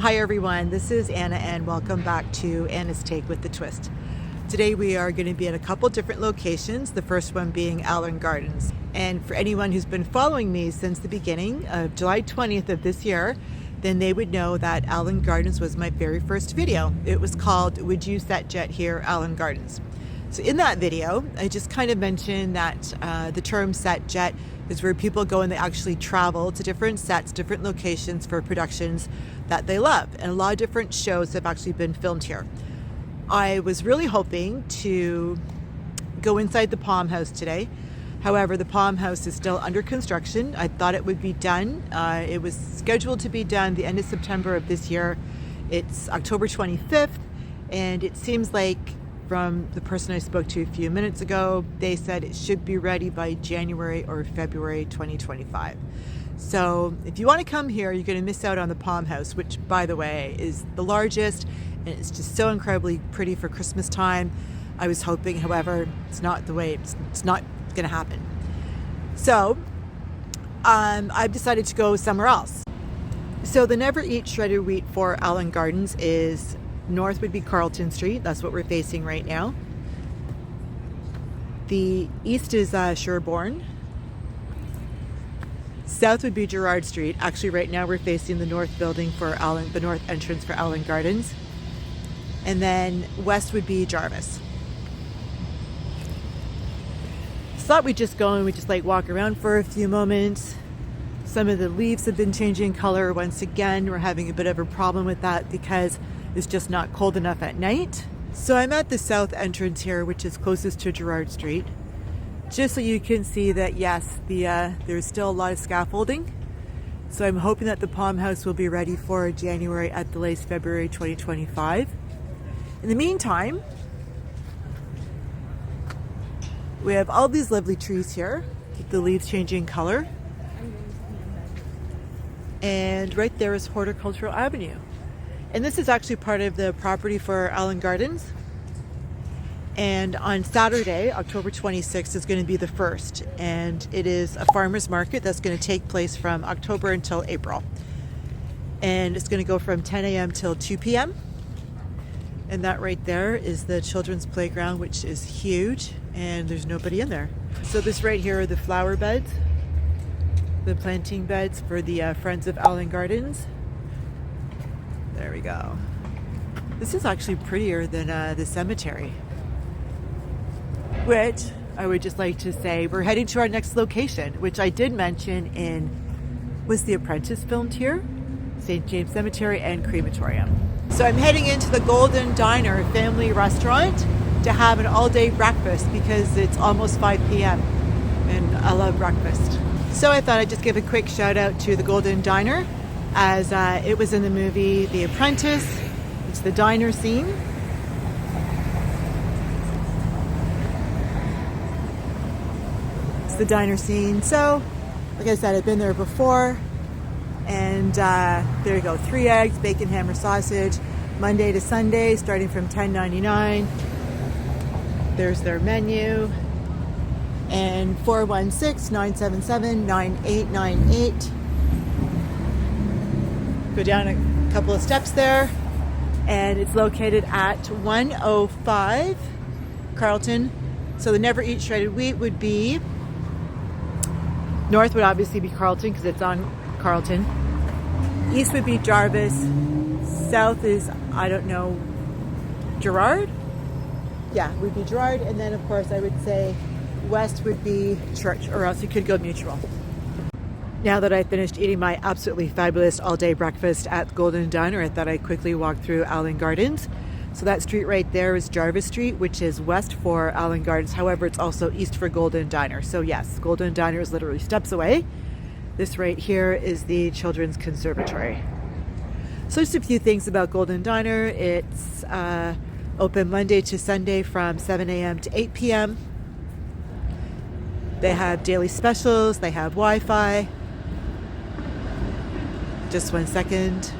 Hi everyone, this is Anna and welcome back to Anna's Take with the Twist. Today we are going to be at a couple different locations, the first one being Allen Gardens. And for anyone who's been following me since the beginning of July 20th of this year, then they would know that Allen Gardens was my very first video. It was called Would You Set Jet Here, Allen Gardens. So in that video, I just kind of mentioned that the term set jet is where people go and they actually travel to different sets, different locations for productions that they love. And a lot of different shows have actually been filmed here. I was really hoping to go inside the Palm House today. However, the Palm House is still under construction. I thought it would be done. It was scheduled to be done the end of September of this year. It's October 25th, and it seems like from the person I spoke to a few minutes ago, they said it should be ready by January or February 2025. So if you want to come here, you're going to miss out on the Palm House, which, by the way, is the largest, and it's just so incredibly pretty for Christmas time. I was hoping, however, it's not the way, it's not going to happen. So I've decided to go somewhere else. So the Never Eat Shredded Wheat for Allen Gardens is north would be Carlton Street. That's what we're facing right now. The east is Sherbourne. South would be Gerrard Street. Actually, right now we're facing the north building for the north entrance for Allen Gardens. And then west would be Jarvis. Thought we'd just go and we'd just walk around for a few moments. Some of the leaves have been changing color once again. We're having a bit of a problem with that because it's just not cold enough at night. So I'm at the south entrance here, which is closest to Gerrard Street. Just so you can see that, yes, there's still a lot of scaffolding. So I'm hoping that the Palm House will be ready for January at the latest February 2025. In the meantime, we have all these lovely trees here, with the leaves changing color. And right there is Horticultural Avenue. And this is actually part of the property for Allen Gardens. And on Saturday, October 26th, is going to be the first. And it is a farmer's market that's going to take place from October until April. And it's going to go from 10 a.m. till 2 p.m. And that right there is the children's playground, which is huge. And there's nobody in there. So this right here are the flower beds, the planting beds for the Friends of Allen Gardens. There we go. This is actually prettier than the cemetery. Which I would just like to say, we're heading to our next location, which I did mention was The Apprentice filmed here, St. James Cemetery and Crematorium. So I'm heading into the Golden Diner family restaurant to have an all-day breakfast because it's almost 5 p.m. and I love breakfast. So I thought I'd just give a quick shout out to the Golden Diner, as it was in the movie The Apprentice. It's the diner scene. It's the diner scene. So, like I said, I've been there before. And there you go, 3 eggs, bacon, ham, or sausage, Monday to Sunday, starting from $10.99. There's their menu. And 416-977-9898. Go down a couple of steps there, and it's located at 105 Carlton. So the Never Eat Shredded Wheat would be, north would obviously be Carlton because it's on Carlton. East would be Jarvis. South is, I don't know, Gerrard? Yeah, would be Gerrard. And then of course I would say west would be Church, or else you could go Mutual. Now that I finished eating my absolutely fabulous all-day breakfast at Golden Diner, I thought I'd quickly walk through Allen Gardens. So that street right there is Jarvis Street, which is west for Allen Gardens. However, it's also east for Golden Diner. So yes, Golden Diner is literally steps away. This right here is the Children's Conservatory. So just a few things about Golden Diner. It's open Monday to Sunday from 7 a.m. to 8 p.m. They have daily specials. They have Wi-Fi. Just 1 second.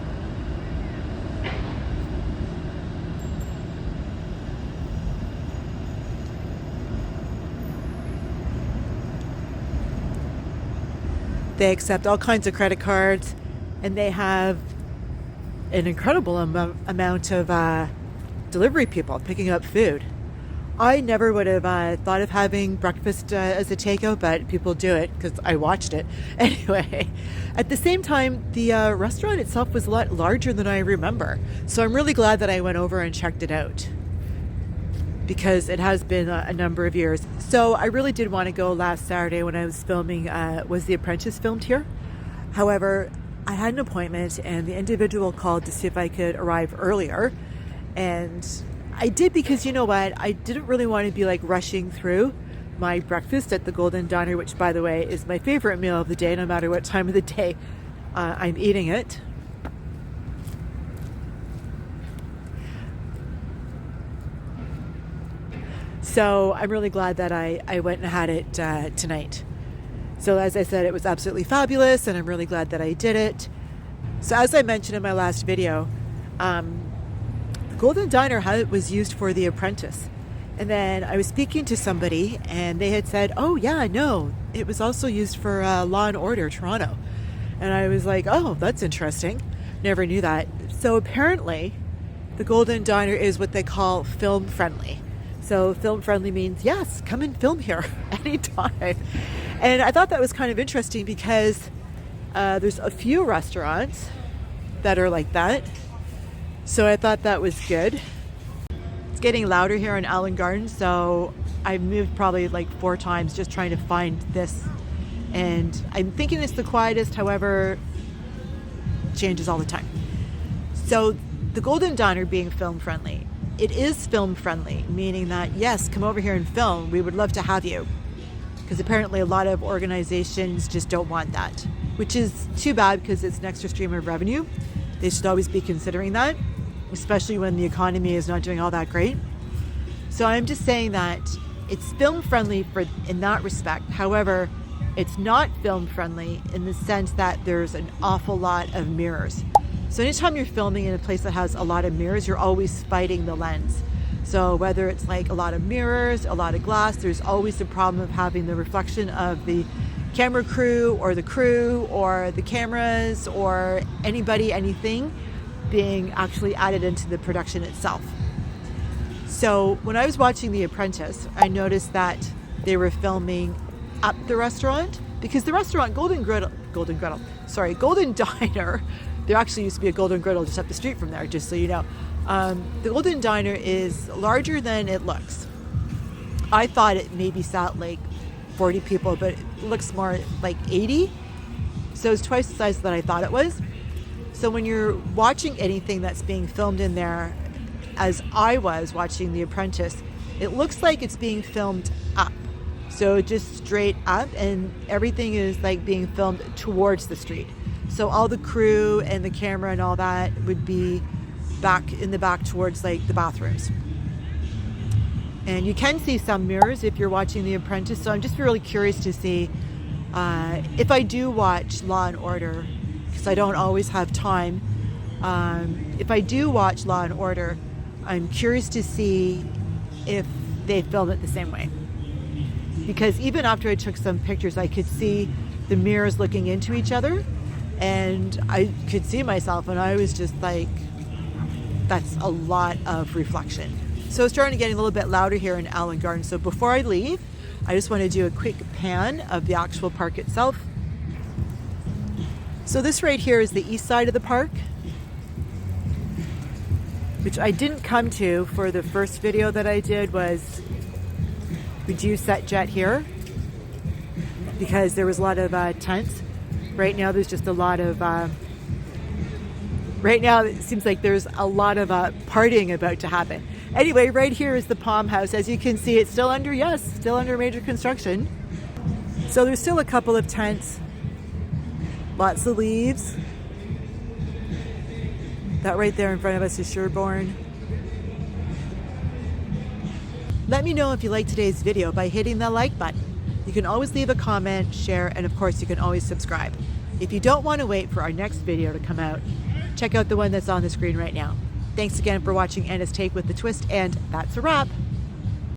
They accept all kinds of credit cards, and they have an incredible amount of delivery people picking up food. I never would have thought of having breakfast as a takeout, but people do it because I watched it. Anyway, at the same time, the restaurant itself was a lot larger than I remember. So I'm really glad that I went over and checked it out because it has been a number of years. So I really did want to go last Saturday when I was filming, was The Apprentice filmed here? However, I had an appointment and the individual called to see if I could arrive earlier. And I did because, you know what, I didn't really want to be like rushing through my breakfast at the Golden Diner, which, by the way, is my favorite meal of the day, no matter what time of the day I'm eating it. So I'm really glad that I went and had it tonight. So as I said, it was absolutely fabulous, and I'm really glad that I did it. So as I mentioned in my last video, Golden Diner was used for The Apprentice. And then I was speaking to somebody and they had said, oh yeah, no, it was also used for Law and Order Toronto. And I was like, oh, that's interesting. Never knew that. So apparently the Golden Diner is what they call film friendly. So film friendly means, yes, come and film here anytime. And I thought that was kind of interesting because there's a few restaurants that are like that. So I thought that was good. It's getting louder here in Allen Gardens, so I've moved probably like 4 times just trying to find this. And I'm thinking it's the quietest, however, it changes all the time. So the Golden Diner being film friendly, it is film friendly, meaning that yes, come over here and film. We would love to have you. Because apparently a lot of organizations just don't want that, which is too bad because it's an extra stream of revenue. They should always be considering that, especially when the economy is not doing all that great. So I'm just saying that it's film friendly in that respect. However, it's not film friendly in the sense that there's an awful lot of mirrors. So anytime you're filming in a place that has a lot of mirrors, you're always fighting the lens. So whether it's like a lot of mirrors, a lot of glass, there's always the problem of having the reflection of the camera crew or the cameras or anybody, anything being actually added into the production itself. So when I was watching The Apprentice, I noticed that they were filming at the restaurant because the restaurant Golden Diner, there actually used to be a Golden Griddle just up the street from there, just so you know. The Golden Diner is larger than it looks. I thought it maybe sat like 40 people, but it looks more like 80. So it's twice the size that I thought it was. So when you're watching anything that's being filmed in there, as I was watching The Apprentice, it looks like it's being filmed up. So just straight up, and everything is like being filmed towards the street. So all the crew and the camera and all that would be back in the back towards like the bathrooms. And you can see some mirrors if you're watching The Apprentice. So I'm just really curious to see if I do watch Law and Order, because I don't always have time. If I do watch Law and Order, I'm curious to see if they film it the same way. Because even after I took some pictures, I could see the mirrors looking into each other, and I could see myself, and I was just like, that's a lot of reflection. So it's starting to get a little bit louder here in Allen Gardens. So before I leave, I just want to do a quick pan of the actual park itself. So this right here is the east side of the park, which I didn't come to for the first video that I did. Was we do set jet here because there was a lot of tents. Right now there's just a lot of right now it seems like there's a lot of partying about to happen. Anyway, right here is the Palm House. As you can see, it's still under major construction. So there's still a couple of tents, lots of leaves. That right there in front of us is Sherbourne. Let me know if you liked today's video by hitting the like button. You can always leave a comment, share, and of course you can always subscribe. If you don't want to wait for our next video to come out, check out the one that's on the screen right now. Thanks again for watching Anna's Take with the Twist, and that's a wrap.